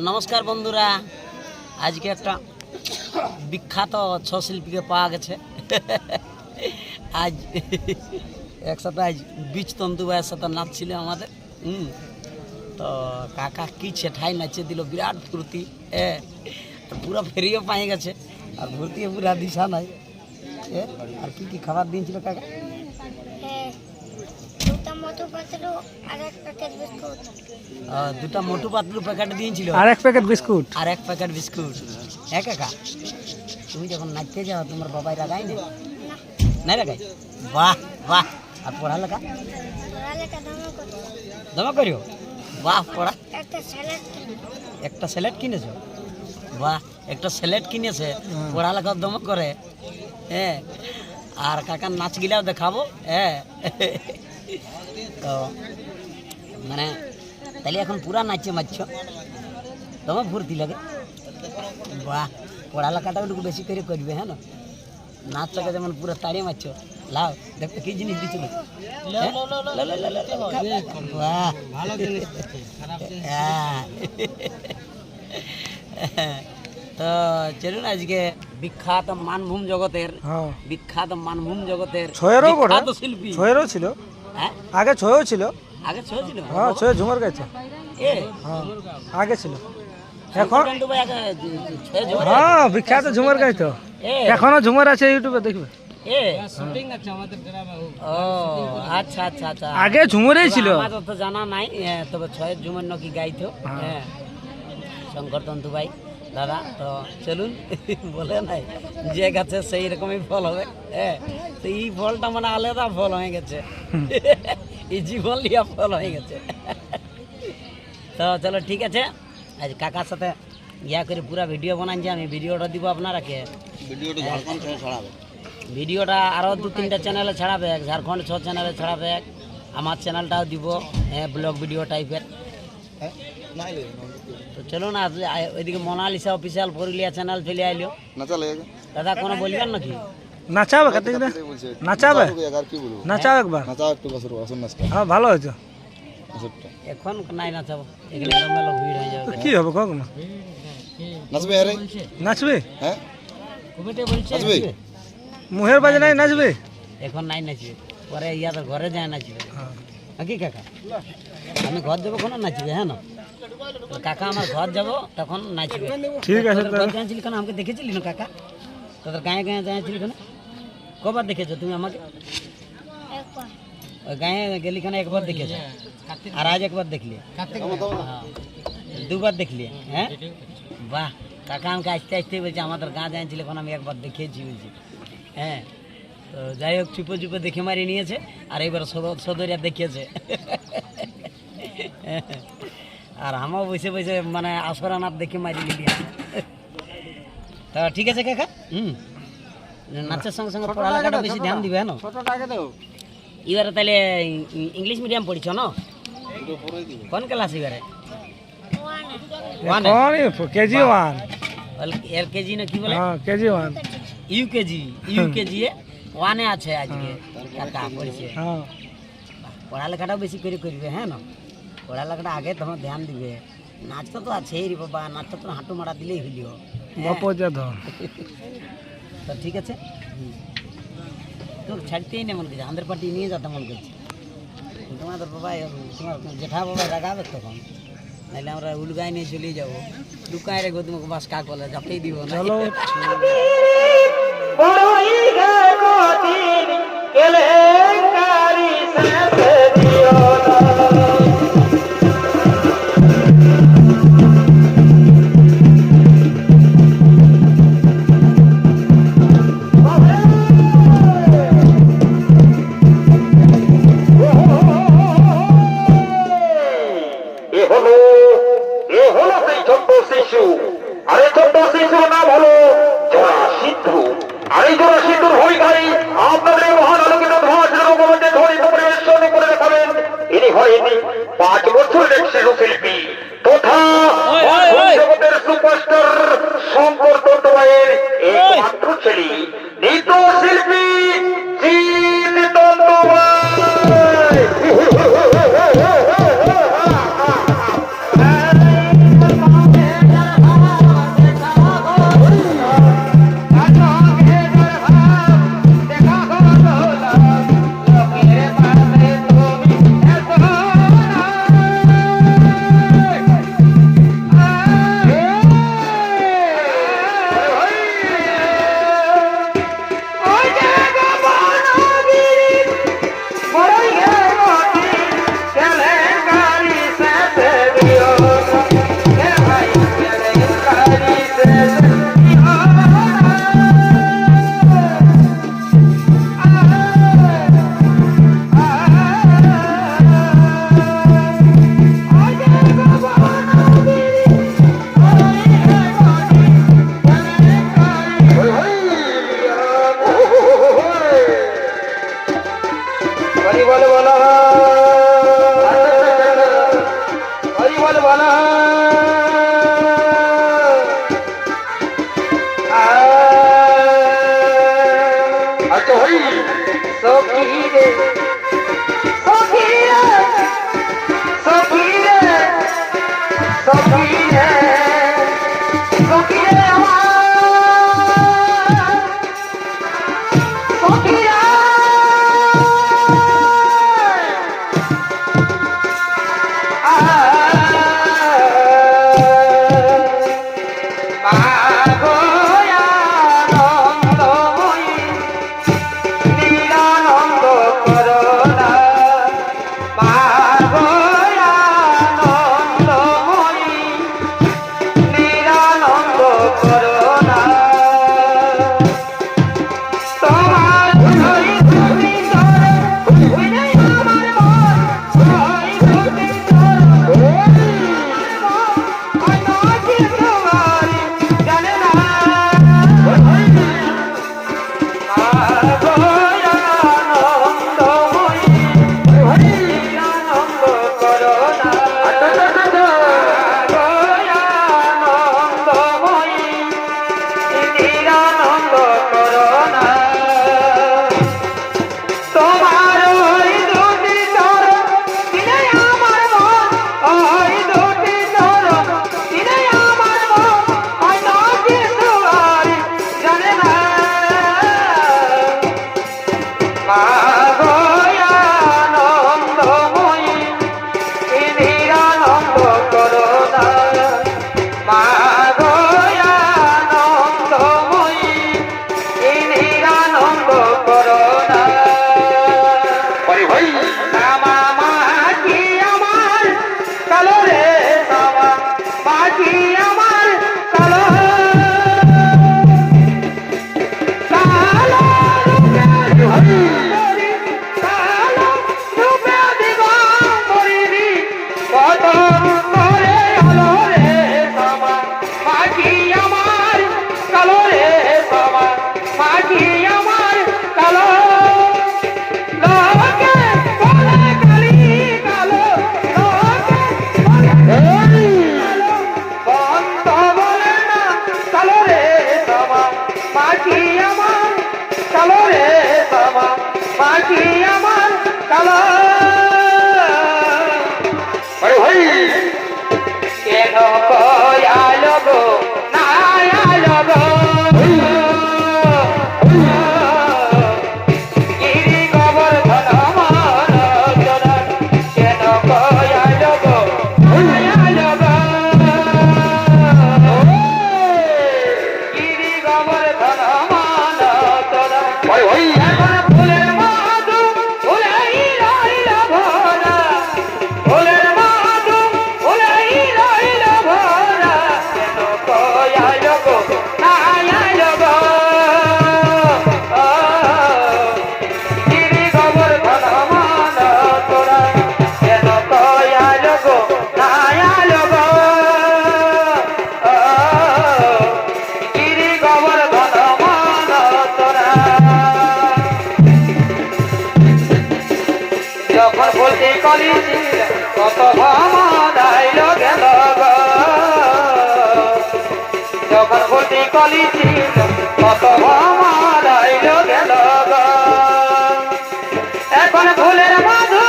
নমস্কার বন্ধুরা, আজকে একটা বিখ্যাত ছৌ শিল্পীকে পাওয়া গেছে। আজ একসাথে আজ বীজ তন্তু ভাইয়ের সাথে নাচছিল আমাদের। তো কাকা কি ছেঠাই নাচিয়ে দিল, বিরাট ফুর্তি। পুরো ফেরিয়ে পাই গেছে আর ফুর্তিয়ে পুরা দিশা নাই। আর কি কি খাবার দিয়েছিল কাকা? দুটা মোটু পাতলু প্যাকেট দিয়েছিল, আর এক প্যাকেট বিস্কুট। হ্যাঁ কাকা, তুমি যখন নাচতে যাও তোমার বাবাই রাগাই নাই রাগাই? বাহ বাহ। আর পড়ালেখা জমা করিও? বাহ। পড়া একটা স্যালাড কিনেছো? বাহ, একটা স্যালাড কিনেছে, পড়ালেখা দমা করে। হ্যাঁ, আর কাকার নাচ গিলাও দেখাবো। হ্যাঁ, তো মানে তাহলে এখন পুরা নাচছে মারছ, তোমার ফুর্তি লাগে। বাহ, পড়ালেখাটা একটু বেশি করে করবে। হ্যাঁ না, নাচটাকে যেমন পুরো তাড়িয়ে মারছ। লাও দেখতে কি জিনিস দিচ্ছিল। তো চলুন আজকে বিখ্যাত মানভূম জগতের বিখ্যাত শিল্পী। ছয়েরও ছিল, আগে ছয়েও ছিল। হ্যাঁ, ছয়ে ঝুমার গাইছে। আগে ছিল, এখন হ্যাঁ বিখ্যাত ঝুমার গাইতো। এখনো ঝুমার আছে, ইউটিউবে দেখবে। আচ্ছা আচ্ছা আচ্ছা, আগে ঝুমুরেই ছিল, আমার তো জানা নাই। তবে ছয়ের ঝুমার নাকি গাইতো। হ্যাঁ, শঙ্কর তন্তু ভাই দাদা। তো চলুন, বলে নাই যে গাছে সেই রকমই ফল হবে। হ্যাঁ, তো এই ফলটা মানে আলাদা ফল হয়ে গেছে, এই জীবন লিয়া ফল হয়ে গেছে। তো চলো ঠিক আছে, আজ কাকার সাথে ইয়া করে পুরা ভিডিও বানাচ্ছি। আমি ভিডিওটা দিব আপনারাকে। ভিডিওটা আরও 2-3টা চ্যানেলে ছাড়াবে, ঝাড়খণ্ড 6 চ্যানেলে ছাড়াবে, আমার চ্যানেলটাও দিব। হ্যাঁ, ব্লগ ভিডিও টাইপের। তো চলো না, ওইদিকে মোনালিসা অফিসিয়াল পুরুলিয়া চ্যানেল চলে আইলো। দাদা কোনো বলবেন নাকি? নাচাবে নাচাবে নাচাও একবার। হ্যাঁ, ভালো হয়েছে। এখন নাই নাচাবো, এখানে মেলা ভিড় হয়ে যাবে। কি হবে কক না? নাচবে? হ্যাঁ, মুহের বাজে নাই নাচবে? এখন নাই নাচবে, পরে ইয়াতে ঘরে যায় নাচবে। কি কাকা, আমি ঘর যাবো কোনো নাচবে? হ্যাঁ না কাকা, আমার ঘর যাবো তখন নাচবে। ঠিক আছে। যাচ্ছিলি কেন, আমাকে দেখেছিলি না কাকা? তোদের গায়ে গায়ে যাচ্ছিলি কেন? কবার দেখেছো তুমি আমাকে? ওই গায়ে গেলি কেন? একবার দেখেছো, আর আজ একবার দেখলি, 2বার দেখলি। হ্যাঁ, বাহ। কাকা আমাকে আসতে আসতে বলছে আমাদের গা যাচ্ছিল এখন আমি একবার দেখিয়েছি বলছি। হ্যাঁ, তো যাই হোক, চুপে চুপে দেখে মারি নিয়েছে, আর এবার সদরিয়া দেখিয়েছে। আর আমার বসে বসে মানে আসরানাথ দেখে মারি নিলি। তা ঠিক আছে কাকা। নাচের সঙ্গে সঙ্গে পড়ালেখাটা বেশি ধ্যান দিবে। হ্যাঁ, এবারে তাহলে ইংলিশ মিডিয়াম পড়িছ না? কোন ক্লাস এবারে? কেজি 1, এলকেজি না কি বলে? কেজি 1, ইউকেজি 1-এ আছে আজকে কাকা পড়ছে। পড়ালেখাটাও বেশি করে করবে। হ্যাঁ না, পড়ালেখাটা আগে তোমার ধ্যান দিবে। নাচটা তো আছেই রে বাবা, নাচটা তো হাঁটু মারা দিলেই হইল। তো ঠিক আছে, তো ছাড়তেই না মনে করছে, আমাদের পার্টি নিয়ে যেতে মনে করছে। তোমাদের বাবাই, তোমার জেঠা বাবাই রাগাবে তখন, নাহলে আমরা উলগাই নিয়ে চলে যাবো। লুকায় রেখো তোমাকে, বাস কাক বলে যাতেই দিব না। শঙ্কর তন্তু ভাইয়ের একমাত্র ছেলে, নৃত্যশিল্পী জিৎ তন্তু ভাই। গো আনন্দময়ী নিরানন্দ করুণা মা গো আনন্দময়ী নিরানন্দ করুণা তোমার ওই দুটি তরে ওইটাই আমার মন ওই দুটি তরে অনাকি তোমার জানে না আনন্দময়ী নিরানন্দ করুণা আনন্দময়ী নিরানন্দ করুণা তোমার ওই দুটি চরণ দিনে আমার মন ওই দুটি চরণ দিনে আমার মন হয়তো কিছু আর জানে না মা গো আনন্দময়ী নিরানন্দ করুণা মা গো আনন্দময়ী নিরানন্দ করুণা শ্যামা মাঝি আমার কালো রে শ্যামা মাঝি আমার কালো কালো রূপে দিগম্বরী কত করে আলো রে শ্যামা মাঝি আমার কালো রে শ্যামা মাঝি আমার কালো লোকে বলে কালি কালো লোকে বলে কালো বন্ধ বলে না কালো রে শ্যামা মাঝি আমার কালো রে শ্যামা মাঝি আমার কালো কেন কয়ালো গো না আলো গো গিরি গোবর্ধন মনোজনন কেন কয়ালো গো আলো গো গিরি গোবর্ধন মনোজনন এখন ফুলের মধু ফুলেই রইল ভরা ফুলের মধু ফুলেই রইল ভরা কেন কয়ালো গো না আলো গো গিরি গোবর্ধন মনোজনন কেন কয়ালো গো না আলো গো গিরি গোবর্ধন মনোজনন যখন বলতে কলিছিল কত ভামাইল গেল গো যখন বলতে কলিছিল কত ভামাইল গেল গো এখন ফুলের মধু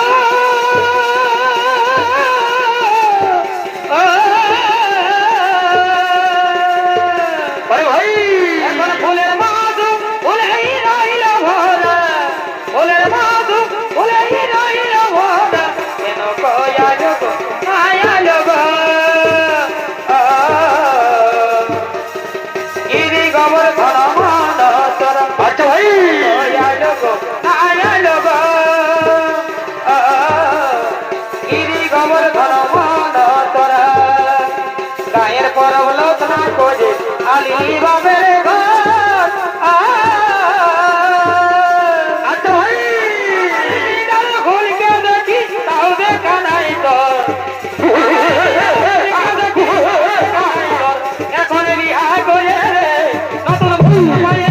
এখন ফুলের মধু ফুলেই রইল ভরা ফুলের মধু ফুলেই রইল ভরা কেন কয়ালো গো আয়ালো গো গিরি গোবর্ধন মনোজনন আচ্ছা ভাই কয়ালো গো আয়ালো গো গিরি গোবর্ধন মনোজনন গায়ের পরব লোচনা করে আলি বাবের ঘর আচ্ছা ভাই ঘুরকে দেখি তাও দেখা নাই তো এখন রিহা করে রে নতুন ভুল পায়ে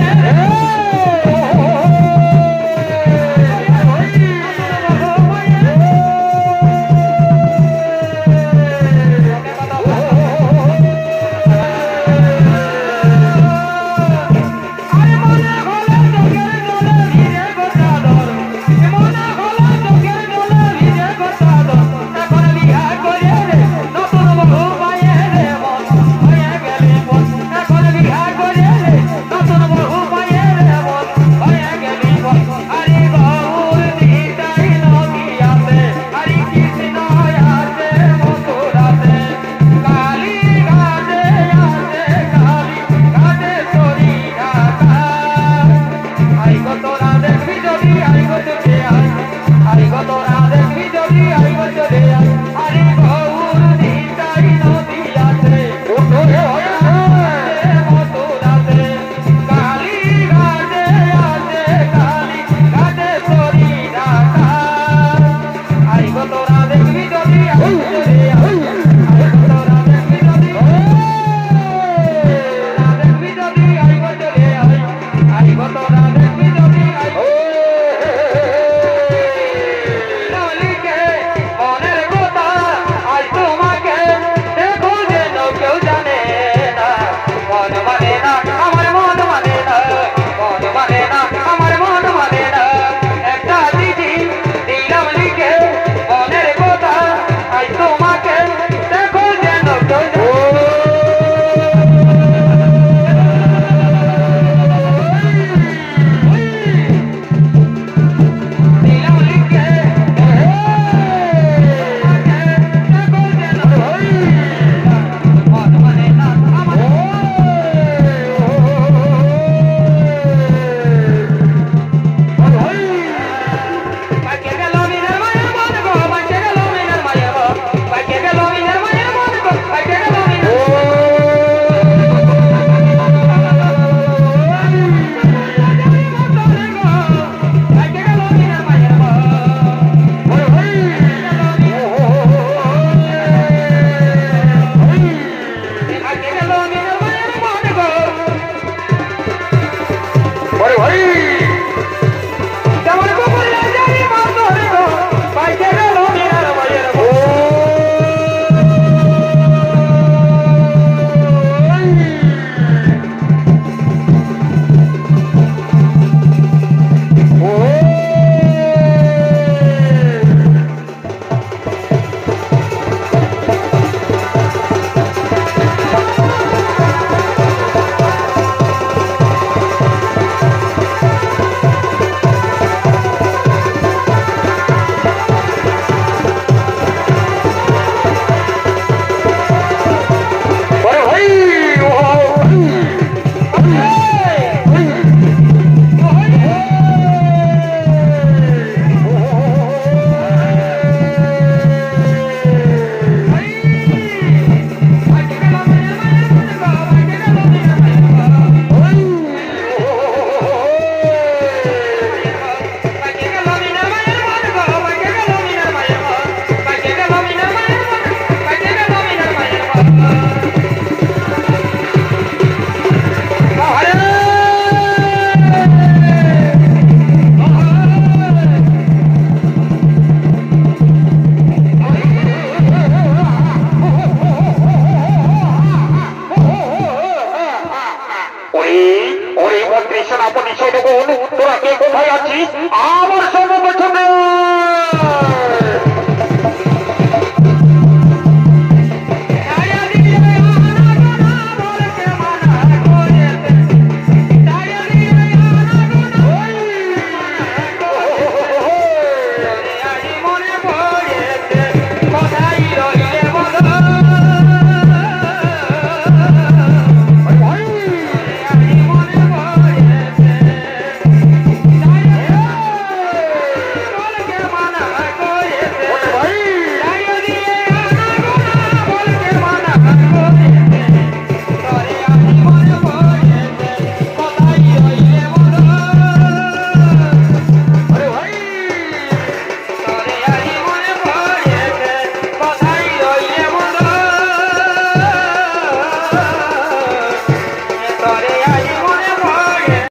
আপনি শোনবুন তোরা কে কোথায় আছিস আমার সর্বপ্রথমে